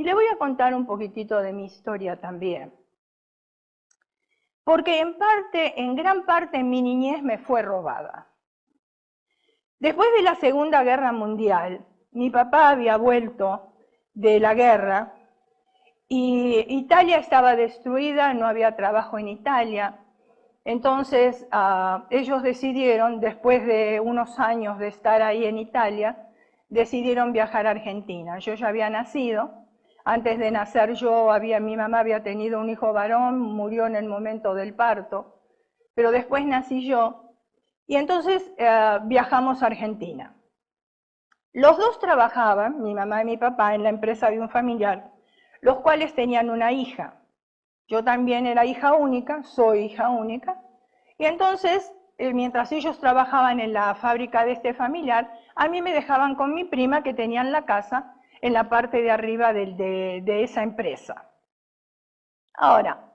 Y le voy a contar un poquitito de mi historia también. Porque en gran parte mi niñez me fue robada. Después de la Segunda Guerra Mundial, mi papá había vuelto de la guerra y Italia estaba destruida, no había trabajo en Italia. Entonces ellos decidieron, después de unos años de estar ahí en Italia, decidieron viajar a Argentina. Yo ya había nacido. Antes de nacer mi mamá había tenido un hijo varón, murió en el momento del parto, pero después nací yo, y entonces viajamos a Argentina. Los dos trabajaban, mi mamá y mi papá, en la empresa de un familiar, los cuales tenían una hija. Yo también era hija única, soy hija única, y entonces, mientras ellos trabajaban en la fábrica de este familiar, a mí me dejaban con mi prima que tenía en la casa, en la parte de arriba de esa empresa. Ahora,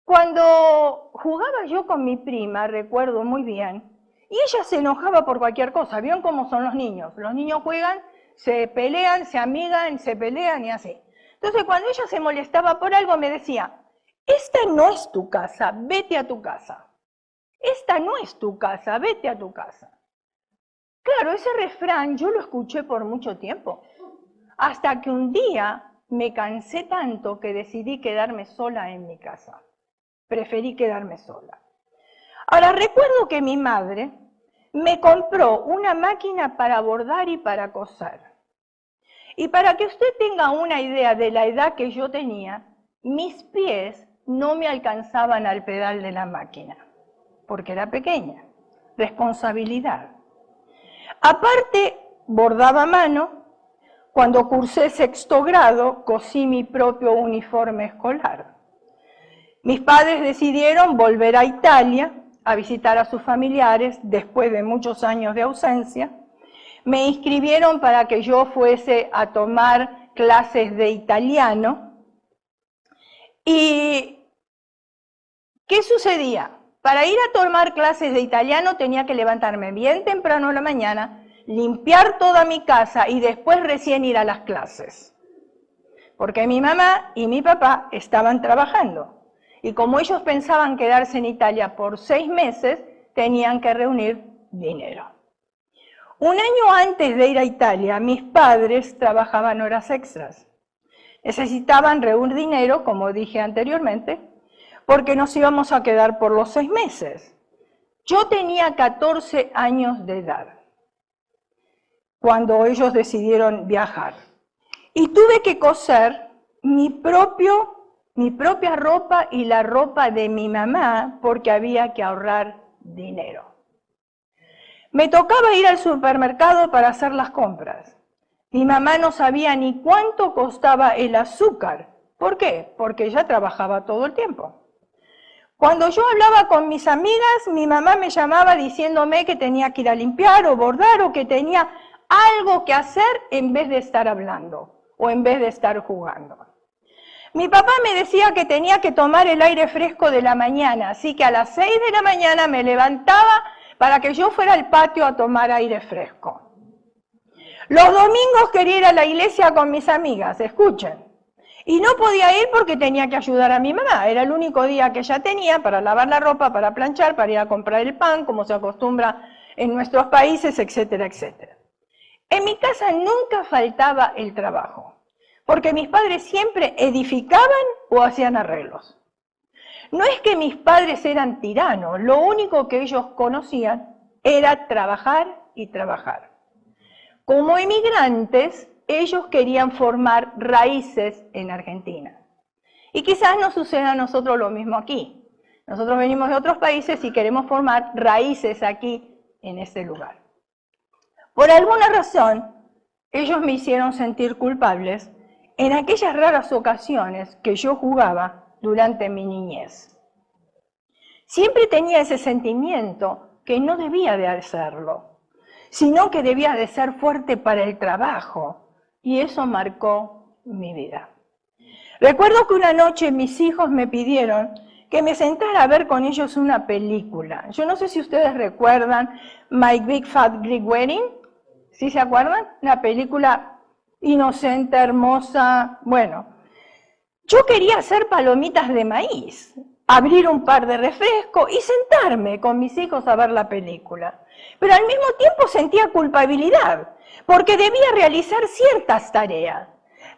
cuando jugaba yo con mi prima, recuerdo muy bien, y ella se enojaba por cualquier cosa. ¿Vieron cómo son los niños? Los niños juegan, se pelean, se amigan, se pelean y así. Entonces, cuando ella se molestaba por algo, me decía, esta no es tu casa, vete a tu casa. Esta no es tu casa, vete a tu casa. Claro, ese refrán yo lo escuché por mucho tiempo, hasta que un día me cansé tanto que decidí quedarme sola en mi casa. Preferí quedarme sola. Ahora, recuerdo que mi madre me compró una máquina para bordar y para coser. Y para que usted tenga una idea de la edad que yo tenía, mis pies no me alcanzaban al pedal de la máquina, porque era pequeña. Responsabilidad. Aparte, bordaba a mano. Cuando cursé sexto grado, cosí mi propio uniforme escolar. Mis padres decidieron volver a Italia a visitar a sus familiares después de muchos años de ausencia. Me inscribieron para que yo fuese a tomar clases de italiano. ¿Y qué sucedía? Para ir a tomar clases de italiano tenía que levantarme bien temprano en la mañana, limpiar toda mi casa y después recién ir a las clases. Porque mi mamá y mi papá estaban trabajando. Y como ellos pensaban quedarse en Italia por 6 meses, tenían que reunir dinero. Un año antes de ir a Italia, mis padres trabajaban horas extras. Necesitaban reunir dinero, como dije anteriormente, porque nos íbamos a quedar por los 6 meses. Yo tenía 14 años de edad cuando ellos decidieron viajar. Y tuve que coser mi propia ropa y la ropa de mi mamá porque había que ahorrar dinero. Me tocaba ir al supermercado para hacer las compras. Mi mamá no sabía ni cuánto costaba el azúcar. ¿Por qué? Porque ella trabajaba todo el tiempo. Cuando yo hablaba con mis amigas, mi mamá me llamaba diciéndome que tenía que ir a limpiar o bordar o que tenía algo que hacer en vez de estar hablando o en vez de estar jugando. Mi papá me decía que tenía que tomar el aire fresco de la mañana, así que a las 6 de la mañana me levantaba para que yo fuera al patio a tomar aire fresco. Los domingos quería ir a la iglesia con mis amigas, escuchen. Y no podía ir porque tenía que ayudar a mi mamá. Era el único día que ella tenía para lavar la ropa, para planchar, para ir a comprar el pan, como se acostumbra en nuestros países, etcétera, etcétera. En mi casa nunca faltaba el trabajo, porque mis padres siempre edificaban o hacían arreglos. No es que mis padres eran tiranos, lo único que ellos conocían era trabajar y trabajar. Como emigrantes, ellos querían formar raíces en Argentina. Y quizás nos suceda a nosotros lo mismo aquí. Nosotros venimos de otros países y queremos formar raíces aquí, en este lugar. Por alguna razón, ellos me hicieron sentir culpables en aquellas raras ocasiones que yo jugaba durante mi niñez. Siempre tenía ese sentimiento que no debía de hacerlo, sino que debía de ser fuerte para el trabajo. Y eso marcó mi vida. Recuerdo que una noche mis hijos me pidieron que me sentara a ver con ellos una película. Yo no sé si ustedes recuerdan My Big Fat Greek Wedding. ¿Sí se acuerdan? Una película inocente, hermosa. Bueno, yo quería hacer palomitas de maíz, abrir un par de refrescos y sentarme con mis hijos a ver la película. Pero al mismo tiempo sentía culpabilidad, porque debía realizar ciertas tareas.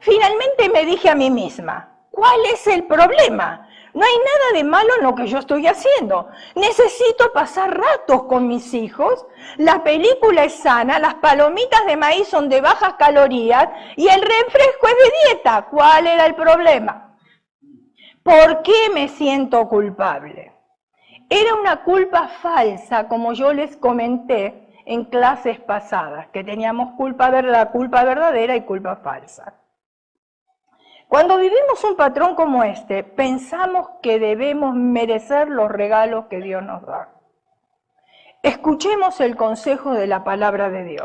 Finalmente me dije a mí misma, ¿cuál es el problema? No hay nada de malo en lo que yo estoy haciendo. Necesito pasar ratos con mis hijos, la película es sana, las palomitas de maíz son de bajas calorías y el refresco es de dieta. ¿Cuál era el problema? ¿Por qué me siento culpable? Era una culpa falsa, como yo les comenté en clases pasadas, que teníamos culpa verdadera y culpa falsa. Cuando vivimos un patrón como este, pensamos que debemos merecer los regalos que Dios nos da. Escuchemos el consejo de la palabra de Dios.